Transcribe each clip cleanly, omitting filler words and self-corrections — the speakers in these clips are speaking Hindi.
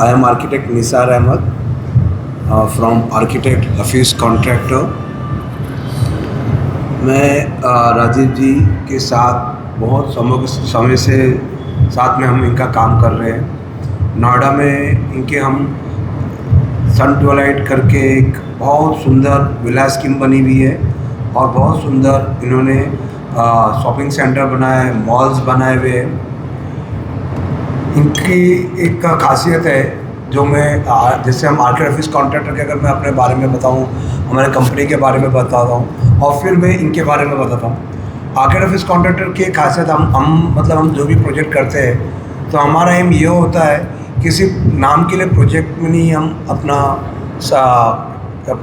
I am architect Nisar Ahmed from architect Hafiz Contractor. मैं राजीव जी के साथ बहुत समय से साथ में हम इनका काम कर रहे हैं। नोएडा में इनके हम सन ट्वेलाइट करके एक बहुत सुंदर विला स्कीम बनी हुई है और बहुत सुंदर इन्होंने शॉपिंग सेंटर बनाया है, मॉल्स बनाए हुए हैं। इनकी एक खासियत है जो मैं जैसे हम आर्किटेक्ट ऑफिस कॉन्ट्रैक्टर के अगर मैं अपने बारे में बताऊं, हमारे कंपनी के बारे में बताता हूं और फिर मैं इनके बारे में बताता हूं। आर्किटेक्ट ऑफिस कॉन्ट्रैक्टर की खासियत हम जो भी प्रोजेक्ट करते हैं तो हमारा एम ये होता है किसी नाम के लिए प्रोजेक्ट में नहीं हम अपने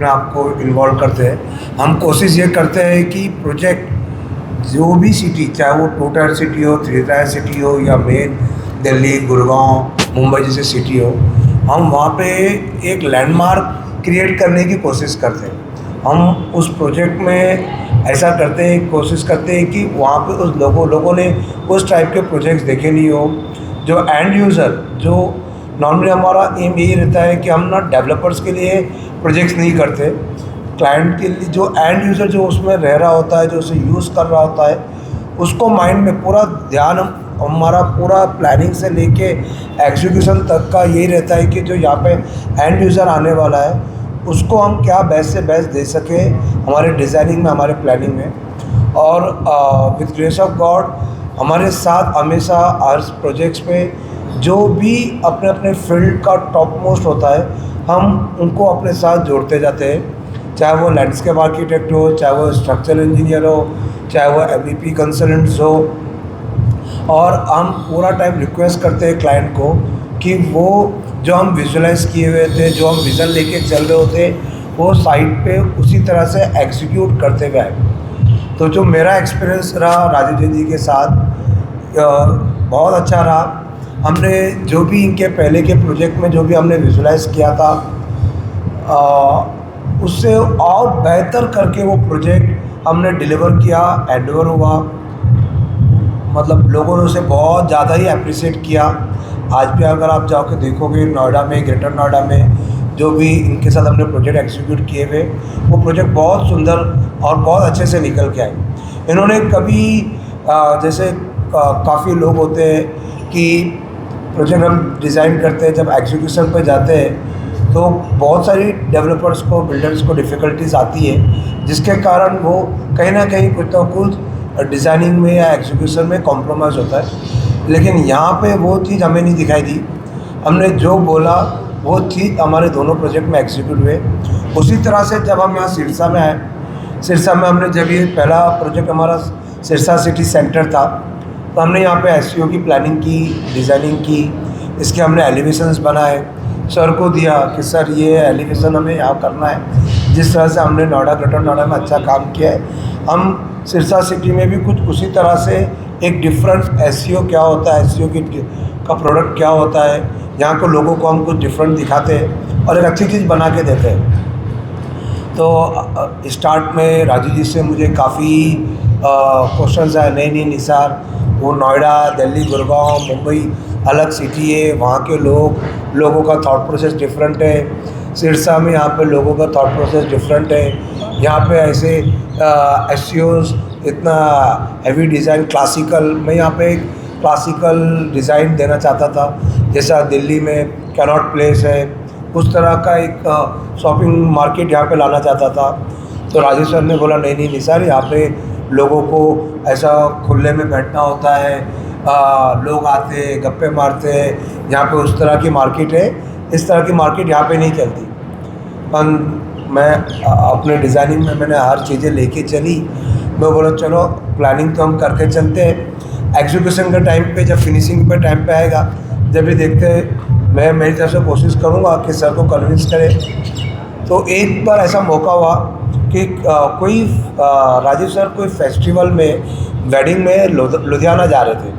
आप को इन्वॉल्व करते हैं। हम कोशिश ये करते हैं कि प्रोजेक्ट जो भी सिटी, चाहे वो 2 टायर सिटी हो, 3 टायर सिटी हो या मेन दिल्ली, गुड़गांव, मुंबई जैसे सिटी हो, हम वहाँ पे एक लैंडमार्क क्रिएट करने की कोशिश करते हैं। हम उस प्रोजेक्ट में ऐसा करते हैं, कोशिश करते हैं कि वहाँ पे उस लोगों ने उस टाइप के प्रोजेक्ट्स देखे नहीं हो। जो एंड यूज़र, जो नॉर्मली हमारा एम यही रहता है कि हम ना डेवलपर्स के लिए प्रोजेक्ट्स नहीं करते, क्लाइंट के लिए जो एंड यूज़र जो उसमें रह रहा होता है, जो उसे यूज़ कर रहा होता है, उसको माइंड में पूरा ध्यान हमारा पूरा प्लानिंग से लेके एग्जीक्यूशन तक का यही रहता है कि जो यहाँ पे एंड यूज़र आने वाला है उसको हम क्या बेस्ट से बेस्ट दे सके हमारे डिज़ाइनिंग में, हमारे प्लानिंग में। और विद ग्रेस ऑफ गॉड हमारे साथ हमेशा हर प्रोजेक्ट्स पे जो भी अपने अपने फील्ड का टॉप मोस्ट होता है हम उनको अपने साथ जोड़ते जाते हैं। चाहे वो लैंडस्केप आर्किटेक्ट हो, चाहे वो स्ट्रक्चरल इंजीनियर हो, चाहे वो एमईपी कंसल्टेंट्स हो। और हम पूरा टाइम रिक्वेस्ट करते हैं क्लाइंट को कि वो जो हम विजुलाइज किए हुए थे, जो हम विज़न लेके चल रहे होते, वो साइट पे उसी तरह से एग्जीक्यूट करते हुए आए। तो जो मेरा एक्सपीरियंस रहा राजीव जी के साथ बहुत अच्छा रहा। हमने जो भी इनके पहले के प्रोजेक्ट में जो भी हमने विजुलाइज किया था उससे और बेहतर करके वो प्रोजेक्ट हमने डिलीवर किया, हैंडओवर हुआ। मतलब लोगों ने उसे बहुत ज़्यादा ही अप्रिशिएट किया। आज भी अगर आप जाओ के देखोगे नोएडा में, ग्रेटर नोएडा में जो भी इनके साथ हमने प्रोजेक्ट एग्जीक्यूट किए हुए, वो प्रोजेक्ट बहुत सुंदर और बहुत अच्छे से निकल के आए। इन्होंने कभी जैसे काफ़ी लोग होते हैं कि प्रोजेक्ट हम डिज़ाइन करते हैं, जब एग्जीक्यूशन पे जाते हैं तो बहुत सारी डेवलपर्स को, बिल्डर्स को डिफ़िकल्टीज आती है, जिसके कारण वो कहीं ना कहीं कुछ ना कुछ डिज़ाइनिंग में या एग्जीक्यूशन में कॉम्प्रोमाइज़ होता है। लेकिन यहाँ पे वो चीज़ हमें नहीं दिखाई दी। हमने जो बोला वो चीज़ हमारे दोनों प्रोजेक्ट में एग्जीक्यूट हुए। उसी तरह से जब हम यहाँ सिरसा में आए, सिरसा में हमने जब ये पहला प्रोजेक्ट हमारा सिरसा सिटी सेंटर था तो हमने यहाँ पे एसईओ की प्लानिंग की, डिज़ाइनिंग की, इसके हमने एलिवेशंस बनाए, सर को दिया कि सर ये एलिवेशन हमें यहाँ करना है। जिस तरह से हमने नोएडा, ग्रेटर नोएडा में अच्छा काम किया है, हम सिरसा सिटी में भी कुछ उसी तरह से एक डिफरेंट एसईओ क्या होता है, एसईओ का प्रोडक्ट क्या होता है, यहाँ को लोगों को हम कुछ डिफरेंट दिखाते हैं और एक अच्छी चीज़ बना के देते हैं। तो स्टार्ट में राजू जी से मुझे काफ़ी क्वेश्चंस आए, नहीं निसार, वो नोएडा, दिल्ली, गुड़गांव, मुंबई अलग सिटी है, वहाँ के लोगों का थॉट प्रोसेस डिफरेंट है। सिरसा में यहाँ पे लोगों का थॉट प्रोसेस डिफरेंट है। यहाँ पे ऐसे एसईओज़ इतना हैवी डिज़ाइन, क्लासिकल, मैं यहाँ पे एक क्लासिकल डिज़ाइन देना चाहता था, जैसा दिल्ली में कैनॉट प्लेस है, उस तरह का एक शॉपिंग मार्केट यहाँ पे लाना चाहता था। तो राजेश सर ने बोला नहीं निसार, यहाँ पे लोगों को ऐसा खुले में बैठना होता है, लोग आते गप्पे मारते हैं, यहाँ पे उस तरह की मार्केट है, इस तरह की मार्केट यहाँ पे नहीं चलती। पर मैं अपने डिज़ाइनिंग में मैंने हर चीज़ें लेके चली। मैं बोला चलो प्लानिंग तो हम करके चलते हैं, एग्जीक्यूशन के टाइम पे, जब फिनिशिंग पे टाइम पे आएगा, जब भी देखते हैं, मैं मेरी तरफ से कोशिश करूँगा कि सर को कन्विंस करें। तो एक बार ऐसा मौका हुआ कि कोई राजीव सर कोई फेस्टिवल में, वेडिंग में लुधियाना जा रहे थे।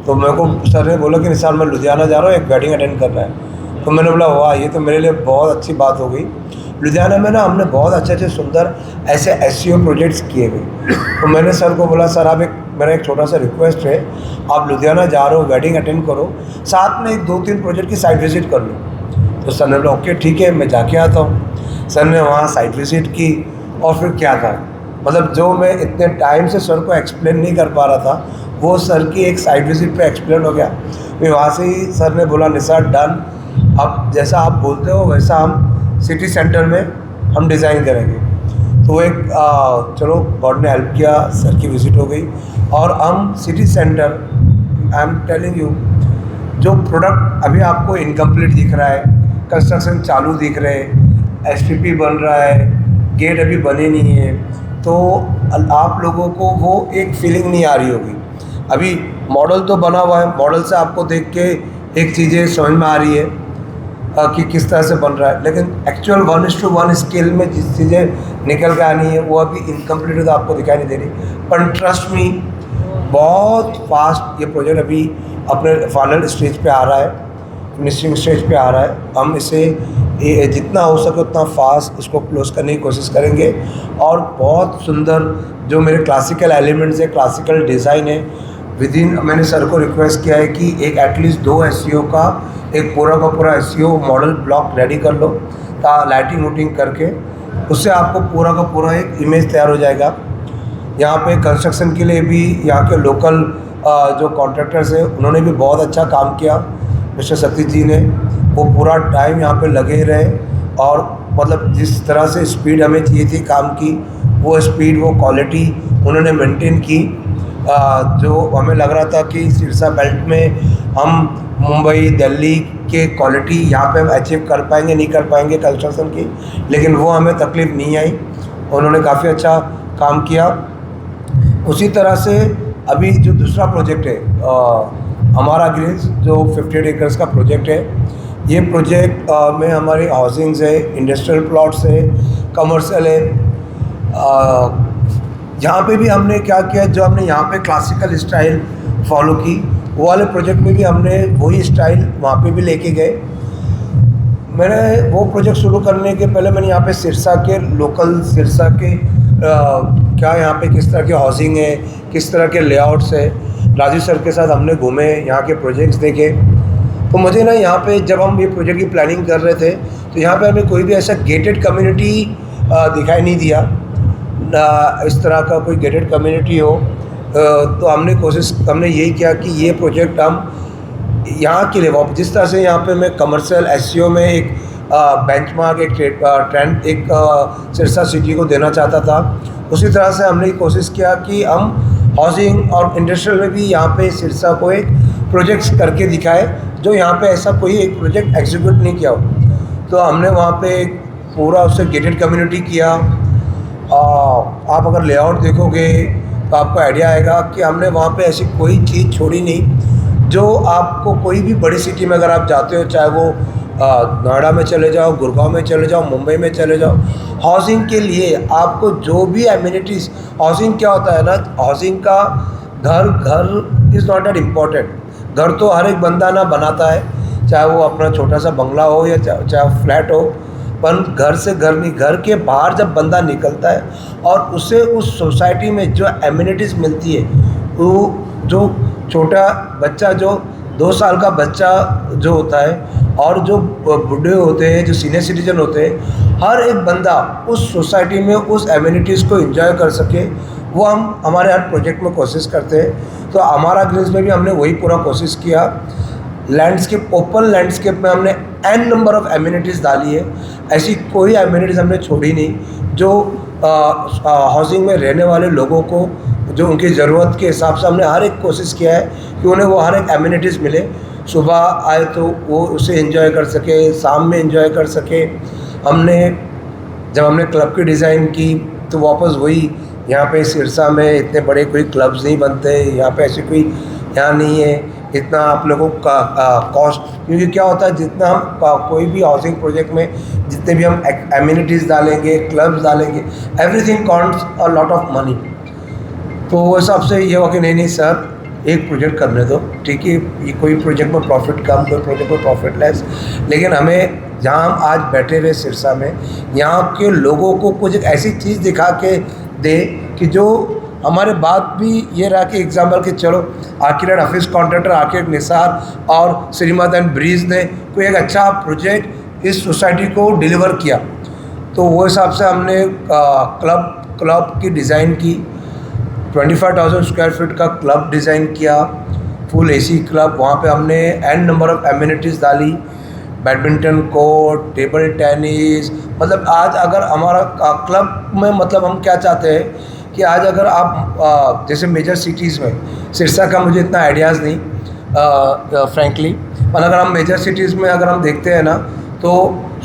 तो मेरे को सर ने बोला कि निसार मैं लुधियाना जा रहा हूँ, एक वेडिंग अटेंड करना है। तो मैंने बोला वाह, ये तो मेरे लिए बहुत अच्छी बात हो गई। लुधियाना में ना हमने बहुत अच्छे सुंदर ऐसे एसईओ प्रोजेक्ट्स किए हुए। तो मैंने सर को बोला सर आप एक मेरा एक छोटा सा रिक्वेस्ट है, आप लुधियाना जा रहे हो, वेडिंग अटेंड करो, साथ में 2-3 प्रोजेक्ट की साइट विज़िट कर लो। तो सर ने बोला ओके ठीक है, मैं जाके आता हूँ। सर ने वहाँ साइट विज़िट की और फिर क्या था, मतलब जो मैं इतने टाइम से सर को एक्सप्लेन नहीं कर पा रहा था, वो सर की एक साइट विज़िट पे एक्सप्लेन हो गया। फिर वहाँ से ही सर ने बोला निसार डन, अब जैसा आप बोलते हो वैसा हम सिटी सेंटर में हम डिज़ाइन करेंगे। तो एक चलो गॉड ने हेल्प किया, सर की विज़िट हो गई और हम city centre, I am telling you, जो प्रोडक्ट अभी आपको इनकम्प्लीट दिख रहा है, कंस्ट्रक्शन चालू दिख रहे हैं, एसटीपी बन रहा है, गेट अभी बने नहीं है, तो आप लोगों को वो एक फीलिंग नहीं आ रही होगी। अभी मॉडल तो बना हुआ है, मॉडल से आपको देख के एक चीज़ें समझ में आ रही है कि किस तरह से बन रहा है, लेकिन एक्चुअल 1:1 स्केल में जिस चीज़ें निकल के आनी है वो अभी इनकम्प्लीट तो आपको दिखाई नहीं दे रही। पर ट्रस्ट मी, बहुत फास्ट ये प्रोजेक्ट अभी अपने फाइनल स्टेज पे आ रहा है, फिनिशिंग स्टेज पे आ रहा है। हम इसे जितना हो सके उतना फास्ट इसको क्लोज करने की कोशिश करेंगे और बहुत सुंदर जो मेरे क्लासिकल एलिमेंट्स है, क्लासिकल डिज़ाइन है, विदिन मैंने सर को रिक्वेस्ट किया है कि एक एटलीस्ट 2 एसईओ का एक पूरा का पूरा एसईओ मॉडल ब्लॉक रेडी कर लो, लाइटिंग वूटिंग करके उससे आपको पूरा का पूरा एक इमेज तैयार हो जाएगा। यहाँ पे कंस्ट्रक्शन के लिए भी यहाँ के लोकल जो कॉन्ट्रैक्टर्स हैं उन्होंने भी बहुत अच्छा काम किया। मिस्टर सतीश जी ने वो पूरा टाइम यहाँ पे लगे रहे और मतलब जिस तरह से स्पीड हमें चाहिए थी काम की, वो स्पीड वो क्वालिटी उन्होंने मेंटेन की। जो हमें लग रहा था कि सिरसा बेल्ट में हम मुंबई दिल्ली के क्वालिटी यहाँ पे हम अचीव कर पाएंगे नहीं कर पाएंगे कंस्ट्रक्शन की, लेकिन वो हमें तकलीफ़ नहीं आई, उन्होंने काफ़ी अच्छा काम किया। उसी तरह से अभी जो दूसरा प्रोजेक्ट है हमारा ग्रीन्स, जो 58 एकर्स का प्रोजेक्ट है, ये प्रोजेक्ट में हमारी हाउसिंग्स है, इंडस्ट्रियल प्लॉट्स है, कमर्शियल है। यहाँ पे भी हमने क्या किया, जो हमने यहाँ पे क्लासिकल स्टाइल फॉलो की, वो वाले प्रोजेक्ट में भी हमने वही स्टाइल वहाँ पे भी लेके गए। मैंने वो प्रोजेक्ट शुरू करने के पहले मैंने यहाँ पे सिरसा के लोकल, सिरसा के क्या यहाँ पे किस तरह की हाउसिंग है, किस तरह के लेआउट्स है, राजू सर के साथ हमने घूमे, यहाँ के प्रोजेक्ट्स देखे। तो मुझे ना यहाँ पे जब हम ये प्रोजेक्ट की प्लानिंग कर रहे थे तो यहाँ पे हमें कोई भी ऐसा गेटेड कम्युनिटी दिखाई नहीं दिया, इस तरह का कोई गेटेड कम्युनिटी हो। तो हमने यही किया कि ये प्रोजेक्ट हम यहाँ के लिए जिस तरह से यहाँ पे मैं कमर्शियल एसईओ में एक बेंचमार्क, एक ट्रेंड एक सिरसा सिटी को देना चाहता था, उसी तरह से हमने कोशिश किया कि हम हाउसिंग और इंडस्ट्रियल में भी यहाँ पे सिरसा को एक प्रोजेक्ट्स करके दिखाए जो यहाँ पे ऐसा कोई एक प्रोजेक्ट एग्जीक्यूट नहीं किया हो। तो हमने वहाँ पे पूरा उससे गेटेड कम्युनिटी किया। आप अगर लेआउट देखोगे तो आपको आइडिया आएगा कि हमने वहाँ पे ऐसी कोई चीज़ छोड़ी नहीं जो आपको कोई भी बड़ी सिटी में अगर आप जाते हो, चाहे वो नोएडा में चले जाओ, गुड़गांव में चले जाओ, मुंबई में चले जाओ, हाउसिंग के लिए आपको जो भी एमिनिटीज़, हाउसिंग क्या होता है ना, हाउसिंग का घर इज़ नॉट दैट इम्पॉर्टेंट। घर तो हर एक बंदा ना बनाता है, चाहे वो अपना छोटा सा बंगला हो या चाहे फ्लैट हो, पर घर से घर नहीं, घर के बाहर जब बंदा निकलता है और उसे उस सोसाइटी में जो एमिनिटीज़ मिलती है, वो जो छोटा बच्चा, जो 2 साल का बच्चा जो होता है और जो बूढ़े होते हैं, जो सीनियर सिटीजन होते हैं, हर एक बंदा उस सोसाइटी में उस एमिनिटीज़ को एंजॉय कर सके, वो हम हमारे हर प्रोजेक्ट में कोशिश करते हैं। तो हमारा ग्रीन्स में भी हमने वही पूरा कोशिश किया। लैंडस्केप, ओपन लैंडस्केप में हमने n नंबर ऑफ़ एमिनिटीज़ डाली है, ऐसी कोई एमिनिटीज़ हमने छोड़ी नहीं जो हाउसिंग में रहने वाले लोगों को जो उनकी ज़रूरत के हिसाब से हमने हर एक कोशिश किया है कि उन्हें वो हर एक एमिनिटीज़ मिले। सुबह आए तो वो उसे एंजॉय कर सके, शाम में एंजॉय कर सके। जब हमने क्लब की डिज़ाइन की तो वापस वही, यहाँ पे सिरसा में इतने बड़े कोई क्लब्स नहीं बनते, यहाँ पे ऐसी कोई यहाँ नहीं है इतना आप लोगों का कॉस्ट, क्योंकि क्या होता है जितना हम कोई भी हाउसिंग प्रोजेक्ट में जितने भी हम एमिनिटीज़ डालेंगे, क्लब्स डालेंगे, everything costs a lot of money. तो वो हिसाब से ये हुआ कि नहीं सर, एक प्रोजेक्ट करने दो, ठीक है, ये कोई प्रोजेक्ट में प्रॉफिट कम, कोई प्रोजेक्ट में प्रॉफिट लेस, लेकिन हमें जहाँ हम आज बैठे हुए सिरसा में, यहाँ के लोगों को कुछ एक ऐसी चीज़ दिखा के दे कि जो हमारे बात भी ये रहा कि एग्जाम्पल कि चलो architect Hafeez contractor architect Nisar और श्रीमद एंड ब्रीज ने कोई एक अच्छा प्रोजेक्ट इस सोसाइटी को डिलीवर किया, तो वो हिसाब से हमने क्लब की डिज़ाइन की, 25,000 स्क्वायर फीट का क्लब डिज़ाइन किया, फुल एसी क्लब। वहाँ पे हमने एन नंबर ऑफ एमिनिटीज़ डाली, बैडमिंटन कोर्ट, टेबल टेनिस। मतलब आज अगर हमारा क्लब में मतलब हम क्या चाहते हैं कि आज अगर आप जैसे मेजर सिटीज़ में, सिरसा का मुझे इतना आइडियाज़ नहीं फ्रैंकली, पर अगर हम मेजर सिटीज़ में अगर हम देखते हैं ना, तो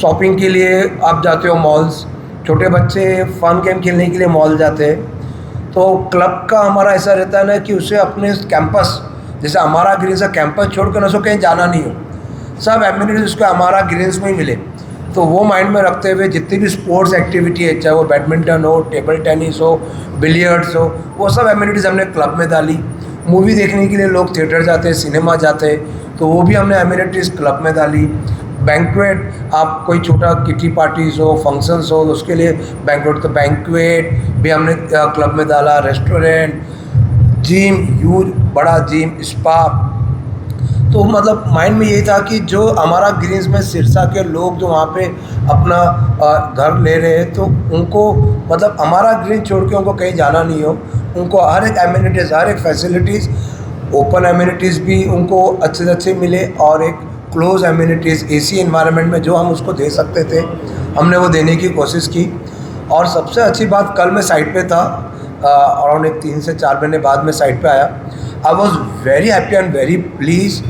शॉपिंग के लिए आप जाते हो मॉल्स, छोटे बच्चे फन गेम खेलने के लिए मॉल जाते हैं। तो क्लब का हमारा ऐसा रहता है ना कि उसे अपने कैंपस, जैसे हमारा ग्रीन्स का कैंपस छोड़ कर ना उसको कहीं जाना नहीं हो, सब एमिनिटीज़ उसको हमारा ग्रीन्स में ही मिले। तो वो माइंड में रखते हुए जितनी भी स्पोर्ट्स एक्टिविटी है, चाहे वो बैडमिंटन हो, टेबल टेनिस हो, बिलियर्ड्स हो, वो सब एमिनिटीज़ हमने क्लब में डाली। मूवी देखने के लिए लोग थिएटर जाते हैं, सिनेमा जाते हैं, तो वो भी हमने एमिनिटीज़ क्लब में डाली। बैंक्वेट, आप कोई छोटा किटी पार्टीज़ हो, फंक्शंस हो, तो उसके लिए बैंक्वेट, तो बैंक्वेट भी हमने क्लब में डाला। रेस्टोरेंट, जिम, ह्यूज बड़ा जिम, स्पा। तो मतलब माइंड में यही था कि जो हमारा ग्रीन्स में सिरसा के लोग जो वहाँ पे अपना घर ले रहे हैं, तो उनको मतलब हमारा ग्रीन छोड़ के उनको कहीं जाना नहीं हो, उनको हर एक एमिनिटीज़, हर एक फैसिलिटीज़, ओपन एमिनिटीज़ भी उनको अच्छे से अच्छे मिले, और एक क्लोज एमिनिटीज़ एसी एनवायरनमेंट में जो हम उसको दे सकते थे, हमने वो देने की कोशिश की। और सबसे अच्छी बात, कल मैं साइट पे था, अराउंड 3 से 4 महीने बाद में साइट पे आया। I was very happy and very please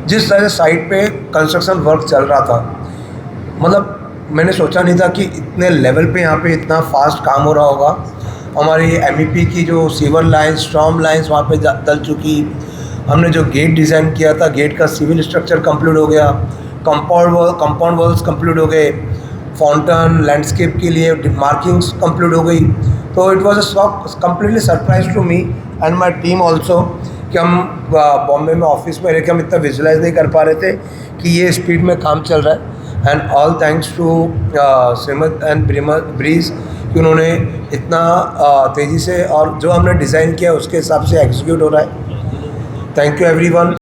जिस तरह से साइट पे कंस्ट्रक्शन वर्क चल रहा था। मतलब मैंने सोचा नहीं था कि इतने लेवल पे यहाँ पे इतना फास्ट काम हो रहा होगा। हमारी MEP की जो सीवर लाइन्स, स्ट्रॉम लाइन्स वहाँ पे डल चुकी। हमने जो गेट डिज़ाइन किया था, गेट का सिविल स्ट्रक्चर कंप्लीट हो गया, कंपाउंड वॉल्स कंप्लीट हो गए, फाउंटेन लैंडस्केप के लिए मार्किंग्स कंप्लीट हो गई। तो it was a shock, completely surprise to me and my team also, कि हम बॉम्बे में ऑफिस में रह के हम इतना विजुलाइज नहीं कर पा रहे थे कि ये स्पीड में काम चल रहा है। And all thanks to Shrimad and Brij कि उन्होंने इतना तेज़ी से और जो हमने डिज़ाइन किया उसके हिसाब से एग्जीक्यूट हो रहा है। Thank you everyone.